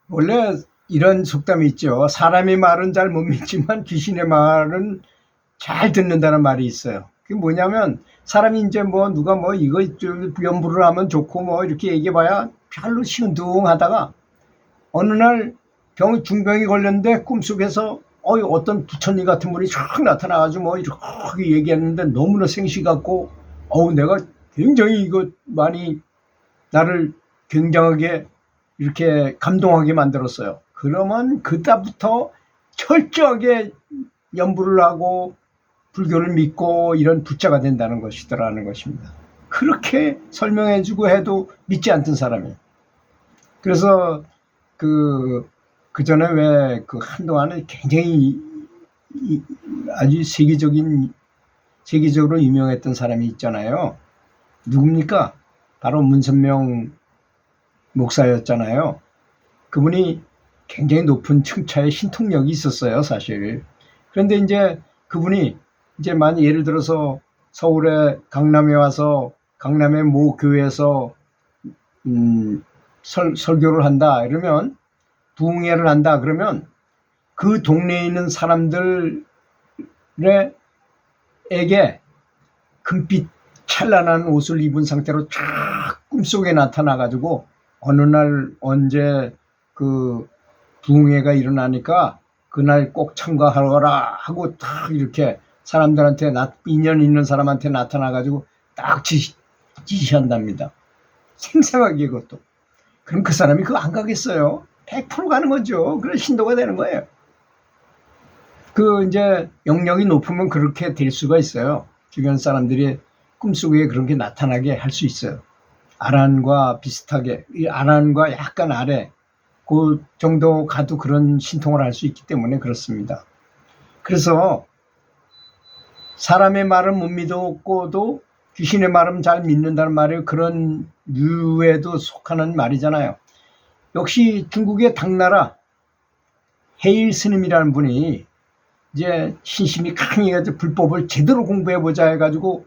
원래 이런 속담이 있죠. 사람의 말은 잘 못 믿지만 귀신의 말은 잘 듣는다는 말이 있어요. 그게 뭐냐면 사람이 이제 뭐 누가 뭐 이거 연부를 하면 좋고 뭐 이렇게 얘기해봐야 별로 시큰둥하다가 어느 날 중병이 걸렸는데 꿈속에서 어떤 부처님 같은 분이 쫙 나타나가지고 뭐 이렇게 얘기했는데 너무나 생시 같고 내가 굉장히 이거 많이 나를 굉장하게 이렇게 감동하게 만들었어요. 그러면 그때부터 철저하게 연부를 하고 불교를 믿고 이런 부자가 된다는 것이더라는 것입니다. 그렇게 설명해주고 해도 믿지 않던 사람이에요. 그래서 그 전에 왜 한동안은 굉장히 아주 세계적으로 유명했던 사람이 있잖아요. 누굽니까? 바로 문선명 목사였잖아요. 그분이 굉장히 높은 층차의 신통력이 있었어요, 사실. 그런데 이제 그분이 이제 만약 예를 들어서 서울에 강남에 와서 강남의 모 교회에서 설교를 한다 이러면 부흥회를 한다 그러면 그 동네에 있는 사람들에게 금빛 찬란한 옷을 입은 상태로 쫙 꿈속에 나타나 가지고 어느 날 언제 그 부흥회가 일어나니까 그날 꼭 참가하거라 하고 딱 이렇게 사람들한테 인연 있는 사람한테 나타나 가지고 딱 지시한답니다. 생생하게 그것도. 그럼 그 사람이 그거 안 가겠어요? 100% 가는 거죠. 그래 신도가 되는 거예요. 이제 영역이 높으면 그렇게 될 수가 있어요. 주변 사람들이 꿈속에 그런 게 나타나게 할 수 있어요. 아란과 비슷하게, 아란과 약간 아래 그 정도 가도 그런 신통을 할 수 있기 때문에 그렇습니다. 그래서 사람의 말은 못 믿었고도 귀신의 말은 잘 믿는다는 말이 그런 류에도 속하는 말이잖아요. 역시 중국의 당나라 해일 스님이라는 분이 이제 신심이 강해가지고 불법을 제대로 공부해보자 해가지고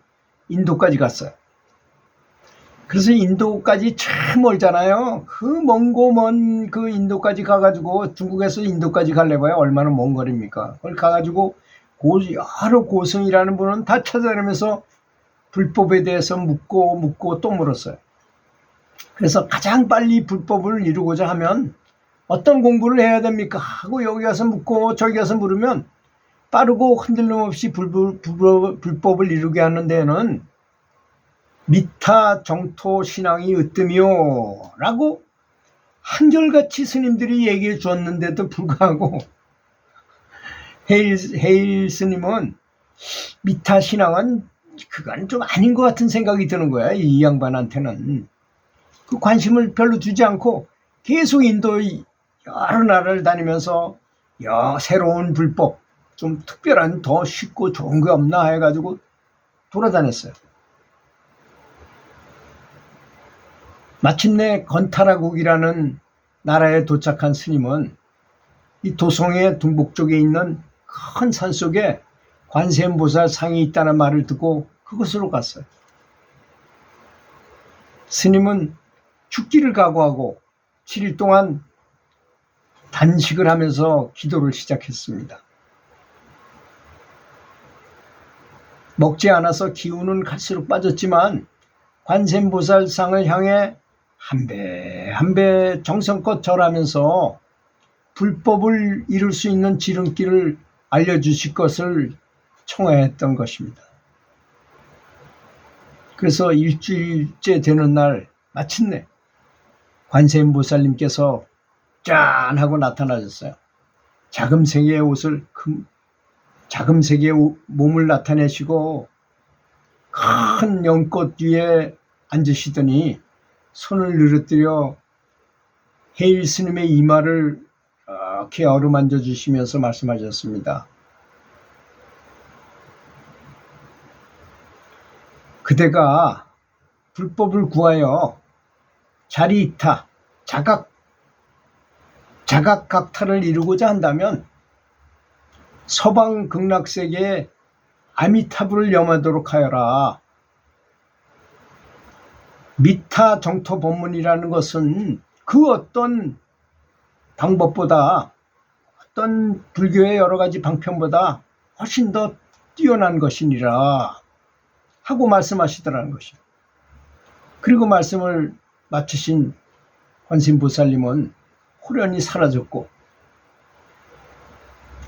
인도까지 갔어요. 그래서 인도까지 참 멀잖아요. 그 먼고 먼 그 인도까지 가가지고 중국에서 인도까지 가려봐야 얼마나 먼 거리입니까? 그걸 가가지고 여러 고승이라는 분은 다 찾아내면서 불법에 대해서 묻고 또 물었어요. 그래서 가장 빨리 불법을 이루고자 하면 어떤 공부를 해야 됩니까? 하고 여기 가서 묻고 저기 가서 물으면 빠르고 흔들림 없이 불법을 이루게 하는 데는 미타 정토 신앙이 으뜸이요 라고 한결같이 스님들이 얘기해 주었는데도 불구하고 헤일 스님은 미타 신앙은 그건 좀 아닌 것 같은 생각이 드는 거야. 이 양반한테는 그 관심을 별로 두지 않고 계속 인도 여러 나라를 다니면서 새로운 불법 좀 특별한 더 쉽고 좋은 게 없나 해가지고 돌아다녔어요. 마침내 건타라국이라는 나라에 도착한 스님은 이 도성의 동북쪽에 있는 큰 산 속에 관세음보살 상이 있다는 말을 듣고 그곳으로 갔어요. 스님은 죽기를 각오하고 7일 동안 단식을 하면서 기도를 시작했습니다. 먹지 않아서 기운은 갈수록 빠졌지만 관세음보살 상을 향해 한 배 한 배 정성껏 절하면서 불법을 이룰 수 있는 지름길을 알려주실 것을 청하했던 것입니다. 그래서 일주일째 되는 날 마침내 관세음보살님께서 짠 하고 나타나셨어요. 자금색의 몸을 나타내시고 큰 연꽃 위에 앉으시더니 손을 늘어뜨려 해일 스님의 이마를 이렇게 어루만져 주시면서 말씀하셨습니다. 그대가 불법을 구하여 자리이타, 자각각탈을 이루고자 한다면 서방 극락세계에 아미타불을 염하도록 하여라. 미타 정토 법문이라는 것은 그 어떤 방법보다, 어떤 불교의 여러 가지 방편보다 훨씬 더 뛰어난 것이니라 하고 말씀하시더라는 것이요. 그리고 말씀을 마치신 관세음보살님은 호련히 사라졌고,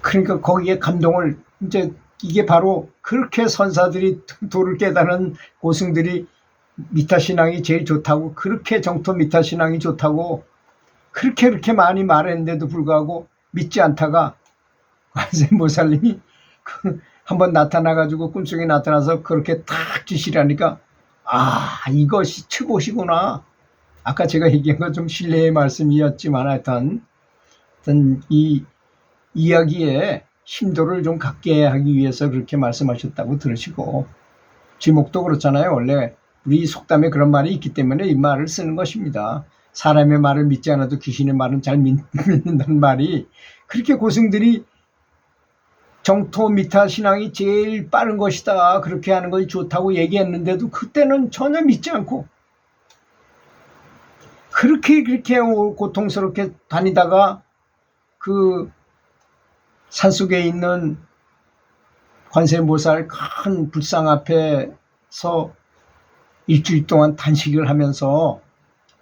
그러니까 거기에 감동을, 이제 이게 바로 그렇게 선사들이 도를 깨달은 고승들이 미타신앙이 제일 좋다고, 그렇게 정토 미타신앙이 좋다고 그렇게 많이 말했는데도 불구하고 믿지 않다가 관세음보살님이 한번 나타나가지고 꿈속에 나타나서 그렇게 탁 주시라니까, 아, 이것이 최고시구나. 아까 제가 얘기한 건 좀 신뢰의 말씀이었지만 하여튼 이 이야기에 심도를 좀 갖게 하기 위해서 그렇게 말씀하셨다고 들으시고, 지목도 그렇잖아요. 원래 우리 속담에 그런 말이 있기 때문에 이 말을 쓰는 것입니다. 사람의 말을 믿지 않아도 귀신의 말은 잘 믿는다는 말이, 그렇게 고승들이 정토 미타 신앙이 제일 빠른 것이다, 그렇게 하는 것이 좋다고 얘기했는데도 그때는 전혀 믿지 않고 그렇게 고통스럽게 다니다가 그 산속에 있는 관세음보살 큰 불상 앞에서 일주일 동안 단식을 하면서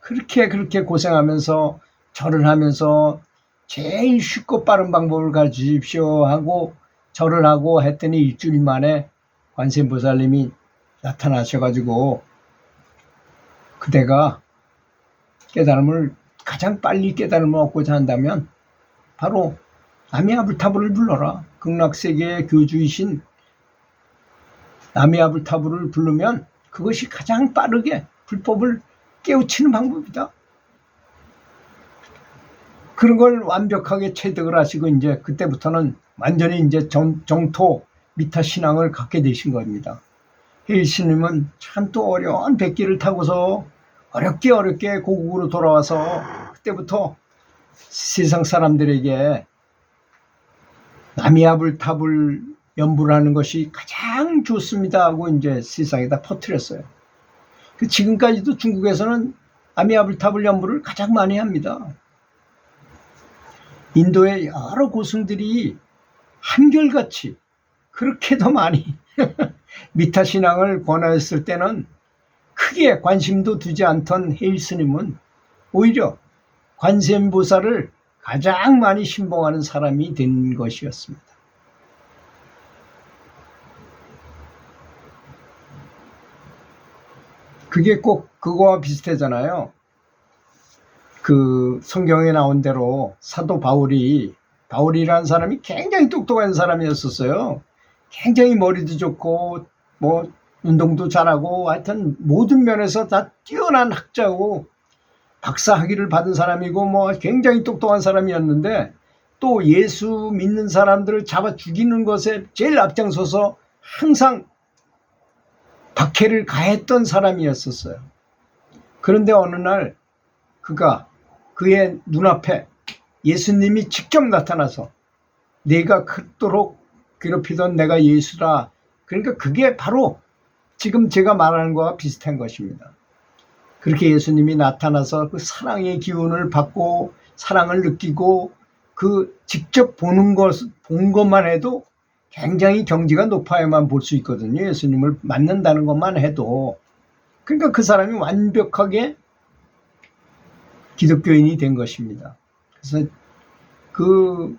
그렇게 고생하면서 절을 하면서 제일 쉽고 빠른 방법을 가르치십시오 하고 절을 하고 했더니 일주일 만에 관세음보살님이 나타나셔가지고, 그대가 깨달음을, 가장 빨리 깨달음을 얻고자 한다면 바로 나미아불타불을 불러라. 극락세계의 교주이신 나미아불타불을 부르면 그것이 가장 빠르게 불법을 깨우치는 방법이다. 그런 걸 완벽하게 체득을 하시고 이제 그때부터는 완전히 이제 정토 미타 신앙을 갖게 되신 겁니다. 혜일스님은 참 또 어려운 백기를 타고서 어렵게 고국으로 돌아와서 그때부터 세상 사람들에게 나미아불타불 연부를 하는 것이 가장 좋습니다 하고 이제 세상에다 퍼뜨렸어요. 지금까지도 중국에서는 나미아불타불 연부를 가장 많이 합니다. 인도의 여러 고승들이 한결같이 그렇게도 많이 미타신앙을 권하였을 때는 크게 관심도 두지 않던 혜일스님은 오히려 관세음보살을 가장 많이 신봉하는 사람이 된 것이었습니다. 그게 꼭 그거와 비슷하잖아요. 그 성경에 나온 대로 사도 바울이라는 사람이 굉장히 똑똑한 사람이었었어요. 굉장히 머리도 좋고 뭐 운동도 잘하고 하여튼 모든 면에서 다 뛰어난 학자고 박사 학위를 받은 사람이고 뭐 굉장히 똑똑한 사람이었는데, 또 예수 믿는 사람들을 잡아 죽이는 것에 제일 앞장서서 항상 박해를 가했던 사람이었었어요. 그런데 어느 날 그의 눈앞에 예수님이 직접 나타나서 내가 그토록 괴롭히던 내가 예수라. 그러니까 그게 바로 지금 제가 말하는 것과 비슷한 것입니다. 그렇게 예수님이 나타나서 그 사랑의 기운을 받고 사랑을 느끼고 그 직접 본 것만 해도 굉장히 경지가 높아야만 볼 수 있거든요. 예수님을 만난다는 것만 해도. 그러니까 그 사람이 완벽하게 기독교인이 된 것입니다. 그래서 그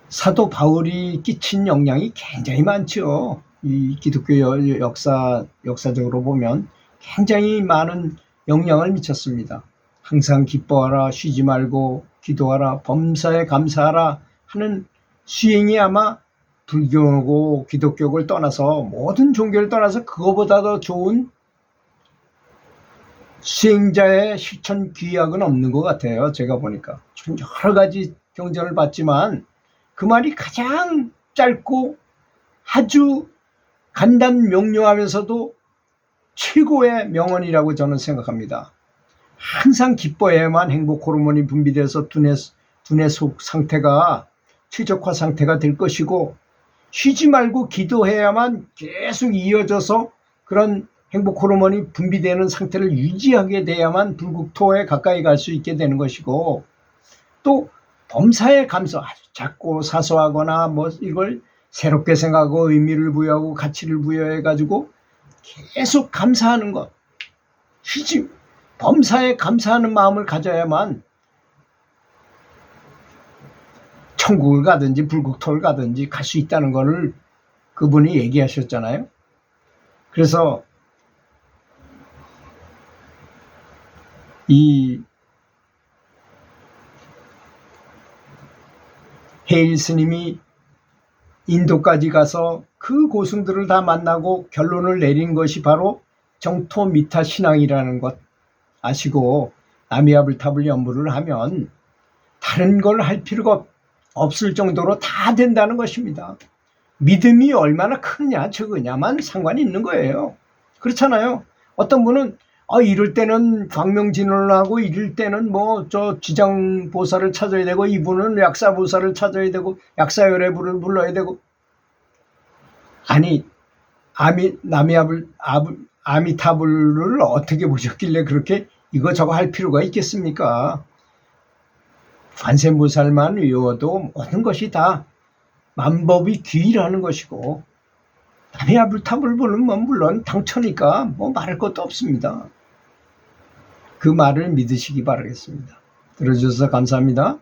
사도 바울이 끼친 영향이 굉장히 많죠. 이 기독교 역사적으로 보면 굉장히 많은 영향을 미쳤습니다. 항상 기뻐하라, 쉬지 말고 기도하라, 범사에 감사하라 하는 수행이 아마 불교고 기독교를 떠나서 모든 종교를 떠나서 그거보다 더 좋은 수행자의 실천 규약은 없는 것 같아요. 제가 보니까 여러 가지 경전을 봤지만 그 말이 가장 짧고 아주 간단 명료하면서도 최고의 명언이라고 저는 생각합니다. 항상 기뻐해야만 행복 호르몬이 분비돼서 두뇌 속 상태가 최적화 상태가 될 것이고, 쉬지 말고 기도해야만 계속 이어져서 그런 행복 호르몬이 분비되는 상태를 유지하게 돼야만 불국토에 가까이 갈 수 있게 되는 것이고, 또 범사의 감사, 아주 작고 사소하거나 뭐 이걸 새롭게 생각하고 의미를 부여하고 가치를 부여해 가지고 계속 감사하는 것, 범사에 감사하는 마음을 가져야만 천국을 가든지 불국토를 가든지 갈 수 있다는 것을 그분이 얘기하셨잖아요. 그래서 이 헤일 스님이 인도까지 가서 그 고승들을 다 만나고 결론을 내린 것이 바로 정토 미타 신앙이라는 것 아시고, 나미아불탑을 연부를 하면 다른 걸 할 필요가 없을 정도로 다 된다는 것입니다. 믿음이 얼마나 크냐 적으냐만 상관이 있는 거예요. 그렇잖아요. 어떤 분은 이럴 때는 광명진언을 하고 이럴 때는 뭐 저 지장보살을 찾아야 되고 이분은 약사보살을 찾아야 되고 약사열애부를 불러야 되고, 아니 아미타불을 어떻게 보셨길래 그렇게 이거저거 할 필요가 있겠습니까? 관세음보살만 외워도 모든 것이 다 만법이 귀라는 것이고, 나미아불탑을 부르면 물론 당처니까 뭐 말할 것도 없습니다. 그 말을 믿으시기 바라겠습니다. 들어주셔서 감사합니다.